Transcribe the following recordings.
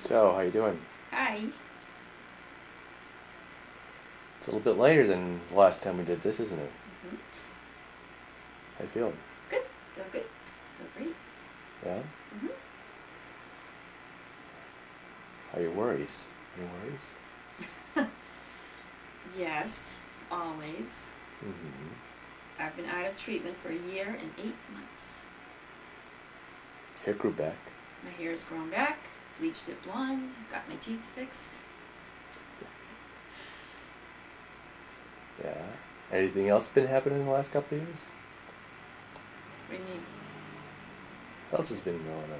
So, how you doing? Hi. It's a little bit later than the last time we did this, isn't it? Mm-hmm. How you feeling? Good. Feel good. Feel great. Yeah? Mm-hmm. How are your worries? Any worries? Yes, always. Mm-hmm. I've been out of treatment for a year and 8 months. Hair grew back. My hair's grown back, bleached it blonde, got my teeth fixed. Yeah. Anything else been happening in the last couple of years? What do you mean? What else has been going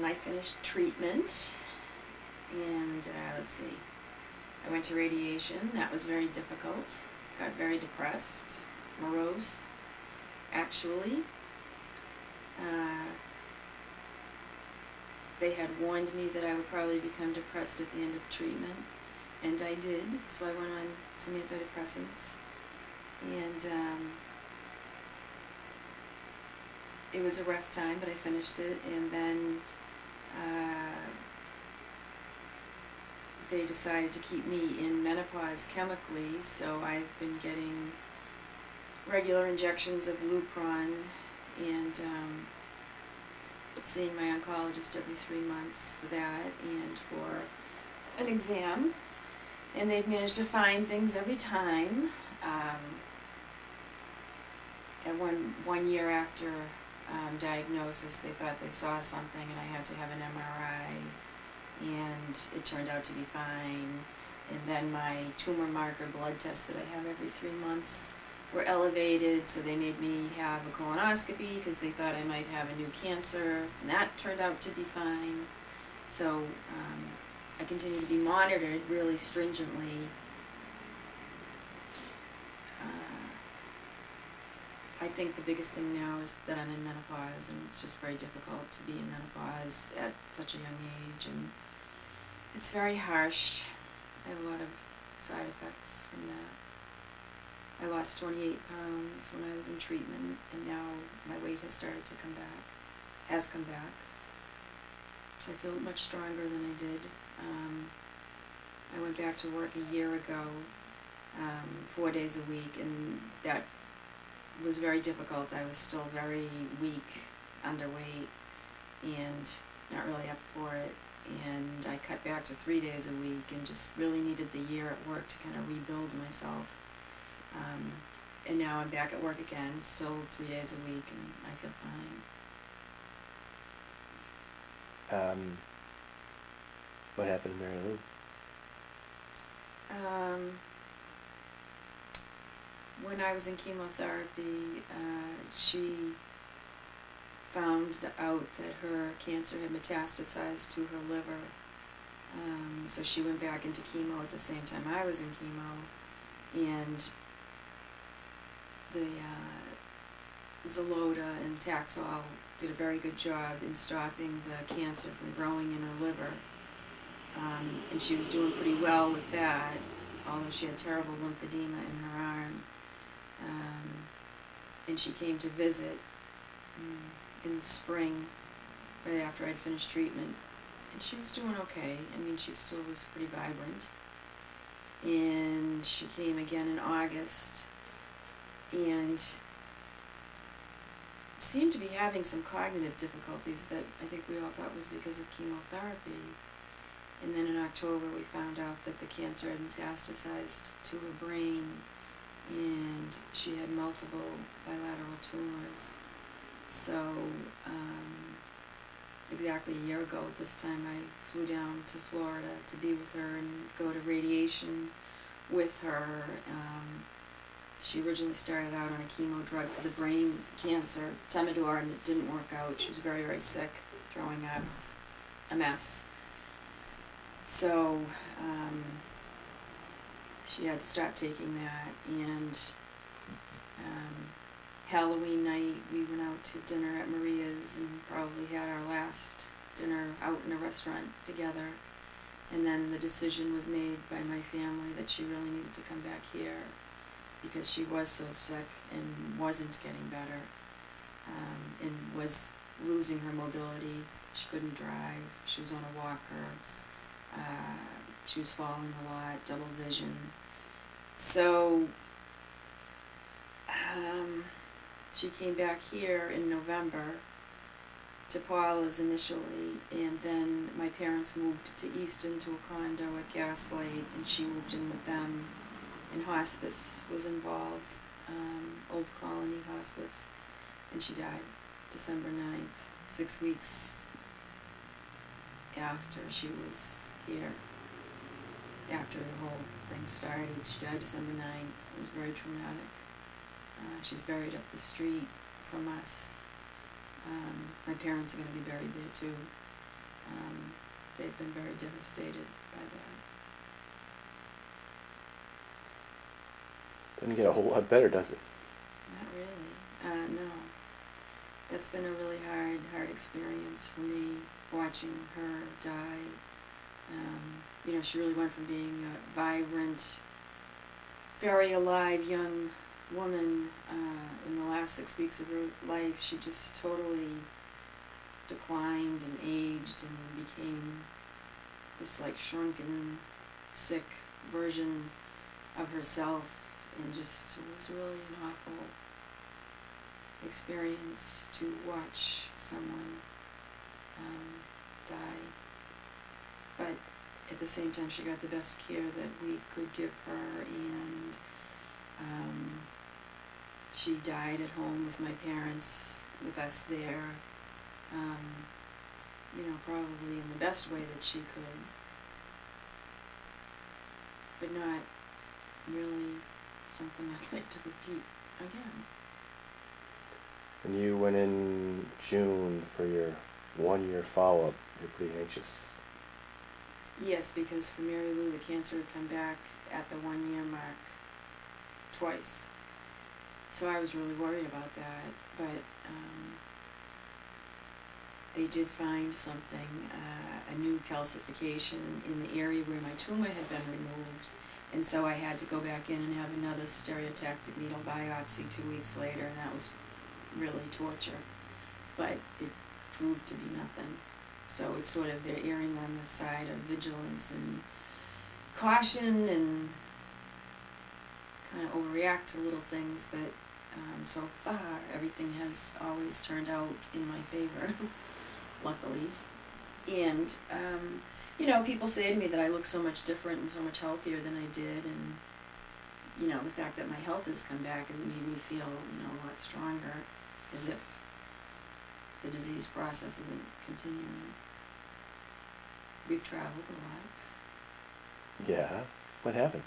I finished treatment and let's see. I went to radiation. That was very difficult. Got very depressed, morose, actually. They had warned me that I would probably become depressed at the end of treatment, and I did, so I went on some antidepressants, and it was a rough time, but I finished it, and then they decided to keep me in menopause chemically, so I've been getting regular injections of Lupron, and seeing my oncologist every 3 months for that and for an exam, and they've managed to find things every time. And one year after diagnosis, they thought they saw something, and I had to have an MRI, and it turned out to be fine. And then my tumor marker blood tests that I have every 3 months were elevated, so they made me have a colonoscopy because they thought I might have a new cancer, and that turned out to be fine. So I continue to be monitored really stringently. I think the biggest thing now is that I'm in menopause, and it's just very difficult to be in menopause at such a young age, and it's very harsh. I have a lot of side effects from that. I lost 28 pounds when I was in treatment, and now my weight has started to come back, has come back. So I feel much stronger than I did. I went back to work a year ago, 4 days a week, and that was very difficult. I was still very weak, underweight, and not really up for it. And I cut back to 3 days a week and just really needed the year at work to kind of rebuild myself. And now I'm back at work again, still 3 days a week, and I feel fine. What happened to Mary Lou? When I was in chemotherapy, she found out that her cancer had metastasized to her liver. So she went back into chemo at the same time I was in chemo, and the Xeloda and Taxol did a very good job in stopping the cancer from growing in her liver. And she was doing pretty well with that, although she had terrible lymphedema in her arm. And she came to visit in the spring, right after I'd finished treatment, and she was doing okay. I mean, she still was pretty vibrant. And she came again in August, and seemed to be having some cognitive difficulties that I think we all thought was because of chemotherapy. And then in October we found out that the cancer had metastasized to her brain, and she had multiple bilateral tumors. So exactly a year ago at this time, I flew down to Florida to be with her and go to radiation with her. She originally started out on a chemo drug for the brain cancer, Temidor, and it didn't work out. She was very, very sick, throwing up, a mess. So she had to stop taking that, and Halloween night we went out to dinner at Maria's and probably had our last dinner out in a restaurant together. And then the decision was made by my family that she really needed to come back here because she was so sick and wasn't getting better, and was losing her mobility. She couldn't drive. She was on a walker. She was falling a lot, double vision. So she came back here in November to Paula's initially, and then my parents moved to Easton to a condo at Gaslight, and she moved in with them, and hospice was involved, Old Colony Hospice, and she died December 9th, 6 weeks after she was here, after the whole thing started. She died December 9th. It was very traumatic. She's buried up the street from us. My parents are going to be buried there too. They've been very devastated by that. Doesn't get a whole lot better, does it? Not really. No. That's been a really hard experience for me, watching her die. You know, she really went from being a vibrant, very alive young woman. In the last 6 weeks of her life, she just totally declined and aged and became this like shrunken, sick version of herself, and just, it was really an awful experience to watch someone die. But at the same time, she got the best care that we could give her, and she died at home with my parents, with us there, you know, probably in the best way that she could, but not really something I'd like to repeat again. When you went in June for your 1-year follow-up, you're pretty anxious. Yes, because for Mary Lou, the cancer had come back at the 1-year mark twice. So I was really worried about that, but they did find something, a new calcification in the area where my tumor had been removed, and so I had to go back in and have another stereotactic needle biopsy 2 weeks later, and that was really torture, but it proved to be nothing. So it's sort of, they're erring on the side of vigilance and caution, and kind of overreact to little things, but so far everything has always turned out in my favor, luckily. And you know, people say to me that I look so much different and so much healthier than I did, and you know, the fact that my health has come back has made me feel, you know, a lot stronger, as if the disease process isn't continuing. We've traveled a lot. Yeah. What happened?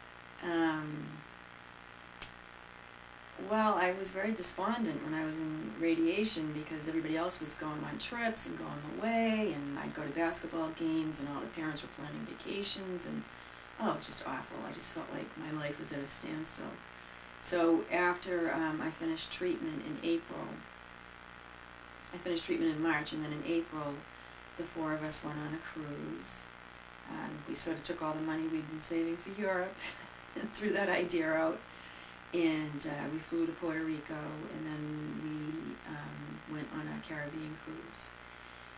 Well, I was very despondent when I was in radiation, because everybody else was going on trips and going away, and I'd go to basketball games, and all the parents were planning vacations, and oh, it was just awful. I just felt like my life was at a standstill. So after I finished treatment in April, I finished treatment in March, and then in April, the 4 of us went on a cruise. We sort of took all the money we'd been saving for Europe and threw that idea out. And we flew to Puerto Rico, and then we went on a Caribbean cruise,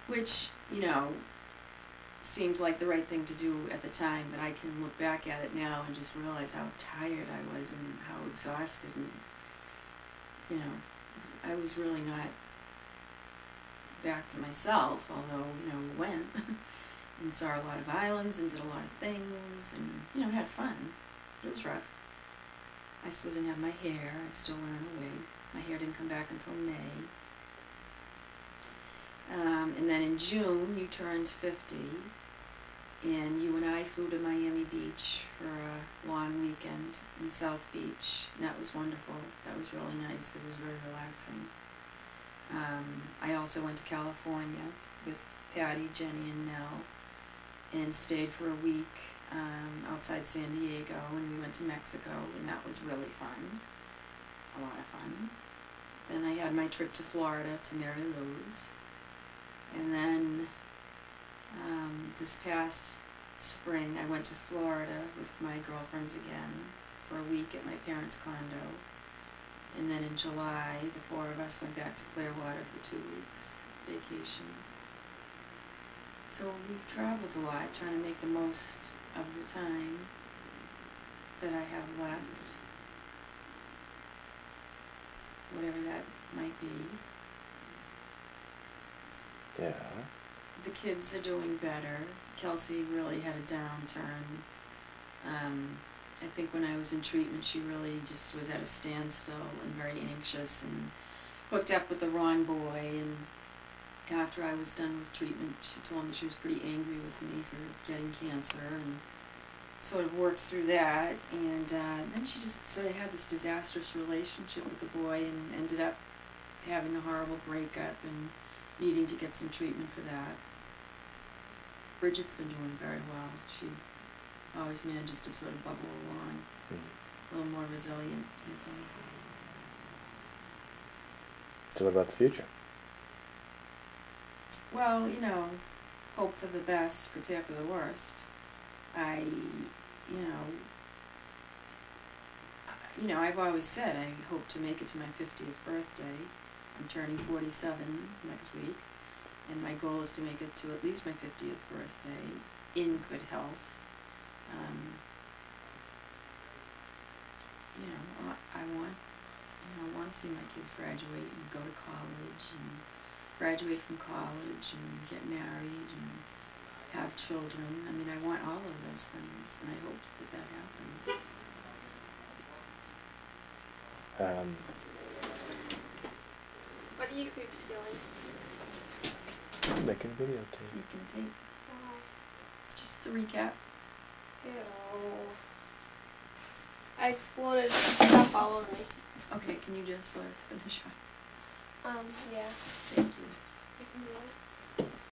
which, you know, seemed like the right thing to do at the time, but I can look back at it now and just realize how tired I was and how exhausted, and, you know, I was really not back to myself, although, you know, we went and saw a lot of islands and did a lot of things and, you know, had fun. It was rough. I still didn't have my hair. I was still wearing a wig. My hair didn't come back until May. And then in June, you turned 50, and you and I flew to Miami Beach for a long weekend in South Beach, and that was wonderful. That was really nice because it was very relaxing. I also went to California with Patty, Jenny, and Nell, and stayed for a week outside San Diego, and we went to Mexico, and that was really fun, a lot of fun. Then I had my trip to Florida to Mary Lou's, and then this past spring I went to Florida with my girlfriends again for a week at my parents' condo, and then in July the 4 of us went back to Clearwater for 2 weeks. vacation. So we've traveled a lot, trying to make the most of the time that I have left, whatever that might be. Yeah. The kids are doing better. Kelsey really had a downturn. I think when I was in treatment, she really just was at a standstill and very anxious and hooked up with the wrong boy. And after I was done with treatment, she told me she was pretty angry with me for getting cancer and sort of worked through that. And then she just sort of had this disastrous relationship with the boy and ended up having a horrible breakup and needing to get some treatment for that. Bridget's been doing very well. She always manages to sort of bubble along, a little more resilient, I think. So what about the future? Well, you know, hope for the best, prepare for the worst. I've always said I hope to make it to my 50th birthday. I'm turning 47 next week, and my goal is to make it to at least my 50th birthday in good health. I want to see my kids graduate and go to college and graduate from college and get married and have children. I mean, I want all of those things, and I hope that happens. What do you keep stealing? I'm making a video tape. Making a tape. Just to recap. Ew. I exploded stuff all over me. Okay, can you just let us finish up? Yeah. Thank you. You can do it.